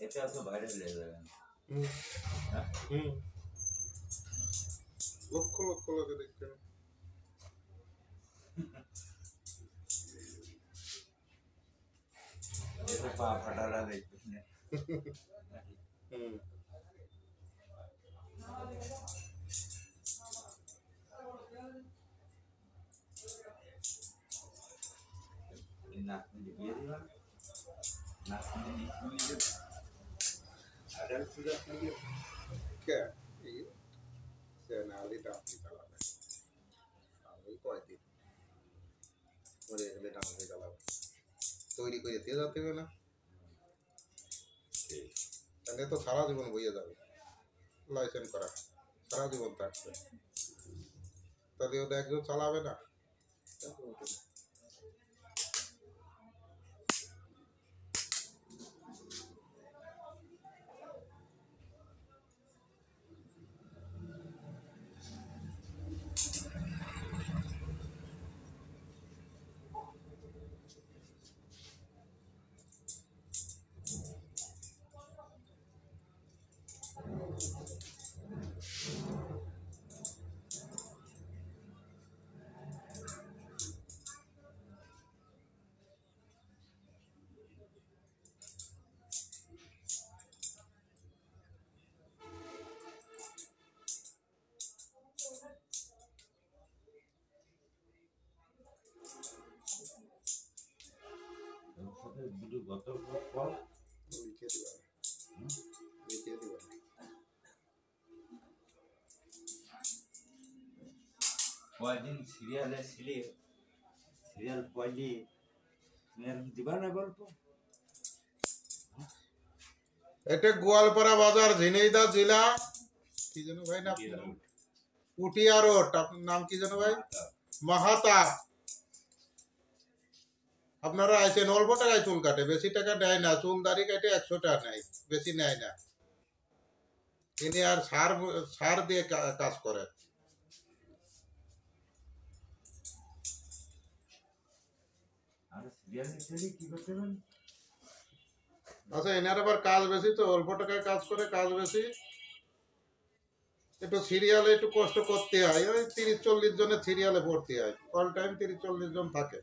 এটা তো ভাইরাল হয়ে যাবে। লক্ষ লক্ষ লোকে দেখবে। এটা পা ফাটালা দেখছিস না? না দিয়ে দিবা না দিয়ে আদাল সুদা দিয়ে কে এই চ্যানেলটা আপনি চালাবেন আমি কয়দিন পরে এলে আপনি চালাবেন তৈরি করে দিয়ে যেতে হবে না তাহলে তো সারা জীবন বইয়ে যাবে লাইসেন্স করা সারা জীবন থাকবে তাহলে ওটা একজন চালাবে না ভিডিও গত পর লিখে দিবা লিখে দিবা কয়দিন সিরিয়ালে ছিলি সিরিয়াল পয়লি দিবা না গল্প এটা গোয়ালপাড়া বাজার ঝিনাইদহ জেলা কি জানো ভাই না পুটিয়া রোড আপনার নাম কি জানো ভাই মাহাতা আপনারা আইছেন অল্প টাকায় চুল কাটে বেশি টাকা নেয় না চুল দাড়ি কাটে 100 টাকা নেয় বেশি নেয় না তিনি আর সার দিয়ে কাজ করে আর সিরিয়ালে ছিলি কি করতে হবে আচ্ছা এনার আবার কাজ বেশি তো অল্প টাকায় কাজ করে কাজ বেশি একটু সিরিয়ালে একটু কষ্ট করতে হয় ওই 30-40 জনের সিরিয়ালে ভর্তি হয় অল টাইম 30-40 জন থাকে